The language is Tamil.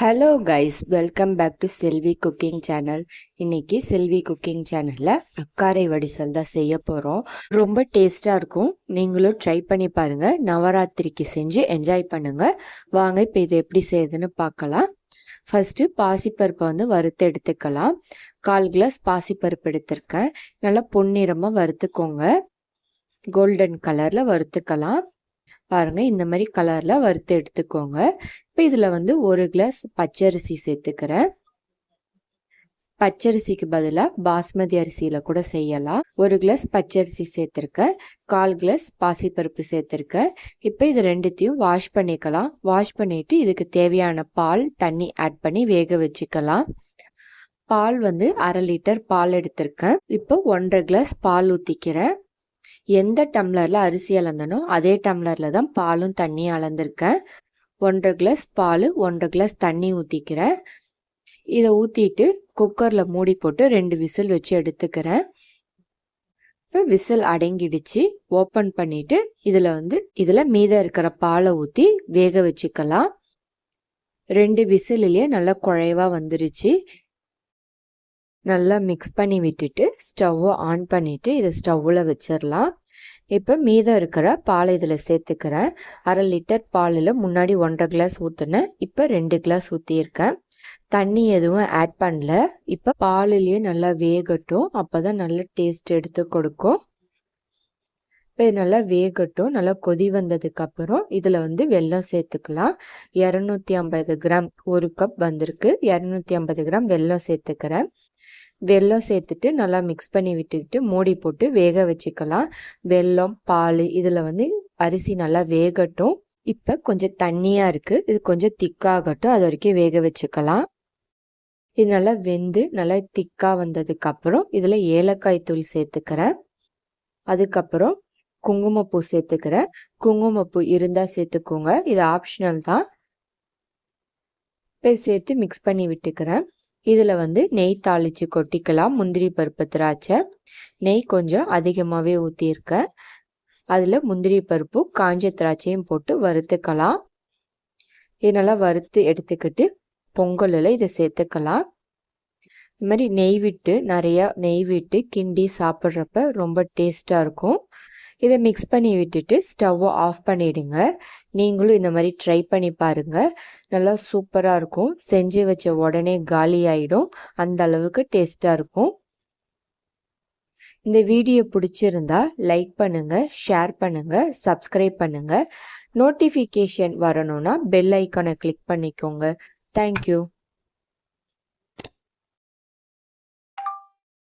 Hello guys, welcome back to Selvi cooking channel. இன்னைக்கு செல்வி குக்கிங் சேனலில் அக்காரை வடிசல் தான் செய்ய போகிறோம். ரொம்ப டேஸ்ட்டாக இருக்கும். நீங்களும் ட்ரை பண்ணி பாருங்கள். நவராத்திரிக்கு செஞ்சு என்ஜாய் பண்ணுங்கள். வாங்க இப்போ இது எப்படி செய்யுதுன்னு பார்க்கலாம். ஃபஸ்ட்டு பாசிப்பருப்பை வறுத்து எடுத்துக்கலாம். 1/4 கிளாஸ் பாசிப்பருப்பு எடுத்திருக்கேன். நல்லா பொன்னிறமாக வறுத்துக்கோங்க. கோல்டன் கலரில் வறுத்துக்கலாம். பாருங்கள், இந்த மாதிரி கலரில் வறுத்து எடுத்துக்கோங்க. இப்போ இதில் 1 கிளாஸ் பச்சரிசி சேர்த்துக்கிறேன். பச்சரிசிக்கு பதிலாக பாஸ்மதி அரிசியில் கூட செய்யலாம். 1 கிளாஸ் பச்சரிசி சேர்த்துருக்கேன். 1/4 கிளாஸ் பாசிப்பருப்பு சேர்த்துருக்கேன். இப்போ இது ரெண்டுத்தையும் வாஷ் பண்ணிக்கலாம். வாஷ் பண்ணிவிட்டு இதுக்கு தேவையான பால் தண்ணி ஆட் பண்ணி வேக வச்சுக்கலாம். பால் 1/2 லிட்டர் பால் எடுத்திருக்கேன். இப்போ 1/2 கிளாஸ் பால் ஊற்றிக்கிறேன். எந்த டம்ளரில் அரிசி அளந்தனோ அதே டம்ளரில் தான் பாலும் தண்ணியும் அளந்திருக்கேன். 1/2 கிளாஸ் பால், 1/2 கிளாஸ் தண்ணி ஊற்றிக்கிறேன். இதை ஊற்றிட்டு குக்கரில் மூடி போட்டு 2 விசில் வச்சு எடுத்துக்கிறேன். இப்போ விசில் அடங்கிடுச்சு. ஓப்பன் பண்ணிவிட்டு இதில் மீதம் இருக்கிற பாலை ஊற்றி வேக வச்சுக்கலாம். 2 விசிலே நல்லா குழைவாக வந்துருச்சு. நல்லா மிக்ஸ் பண்ணி விட்டுட்டு ஸ்டவ்வை ஆன் பண்ணிவிட்டு இதை ஸ்டவ்வில் வச்சிடலாம். இப்போ மீதம் இருக்கிற பாலை இதில் சேர்த்துக்கிறேன். 1/2 லிட்டர் பாலில் முன்னாடி 1/2 கிளாஸ் ஊற்றினேன். இப்போ 2 கிளாஸ் ஊற்றியிருக்கேன். தண்ணி எதுவும் ஆட் பண்ணல. இப்போ பாலிலேயே நல்லா வேகட்டும். அப்போ தான் நல்ல டேஸ்ட் எடுத்து கொடுக்கும். இப்போ நல்லா வேகட்டும். நல்லா கொதி வந்ததுக்கப்புறம் இதில் வெல்லம் சேர்த்துக்கலாம். 250 கிராம், 1 கப் வந்திருக்கு. 250 கிராம் வெல்லம் சேர்த்துக்கிறேன். வெல்லம் சேர்த்துட்டு நல்லா மிக்ஸ் பண்ணி விட்டுக்கிட்டு மூடி போட்டு வேக வச்சுக்கலாம். வெல்லம், பால் இதில் அரிசி நல்லா வேகட்டும். இப்போ கொஞ்சம் தண்ணியாக இருக்குது. இது கொஞ்சம் திக்காகட்டும். அது வரைக்கும் வேக வச்சுக்கலாம். இது நல்லா வெந்து நல்லா திக்காக வந்ததுக்கப்புறம் இதில் ஏலக்காய் தூள் சேர்த்துக்கிறேன். அதுக்கப்புறம் குங்குமப்பூ சேர்த்துக்கிறேன். குங்குமப்பூ இருந்தால் சேர்த்துக்கோங்க. இது ஆப்ஷனல் தான். இப்போ சேர்த்து மிக்ஸ் பண்ணி விட்டுக்கிறேன். இதில் நெய் தாளித்து கொட்டிக்கலாம். முந்திரி பருப்பு, திராட்சை. நெய் கொஞ்சம் அதிகமாகவே ஊற்றியிருக்கேன். அதில் முந்திரி பருப்பும் காஞ்ச திராட்சையும் போட்டு வறுத்துக்கலாம். இது நல்லா வறுத்து எடுத்துக்கிட்டு பொங்கலில் இதை சேர்த்துக்கலாம். இது மாதிரி நிறையா நெய் விட்டு கிண்டி சாப்பிட்றப்ப ரொம்ப டேஸ்ட்டாக இருக்கும். இதை மிக்ஸ் பண்ணி விட்டுட்டு ஸ்டவ்வை ஆஃப் பண்ணிவிடுங்க. நீங்களும் இந்த மாதிரி ட்ரை பண்ணி பாருங்கள். நல்லா சூப்பராக இருக்கும். செஞ்சு வச்ச உடனே காலி ஆகிடும். அந்த அளவுக்கு டேஸ்ட்டாக இருக்கும். இந்த வீடியோ பிடிச்சிருந்தா லைக் பண்ணுங்கள், ஷேர் பண்ணுங்கள், சப்ஸ்கிரைப் பண்ணுங்கள். நோட்டிஃபிகேஷன் வரணும்னா பெல் ஐக்கானை கிளிக் பண்ணிக்கோங்க. தேங்க்யூ.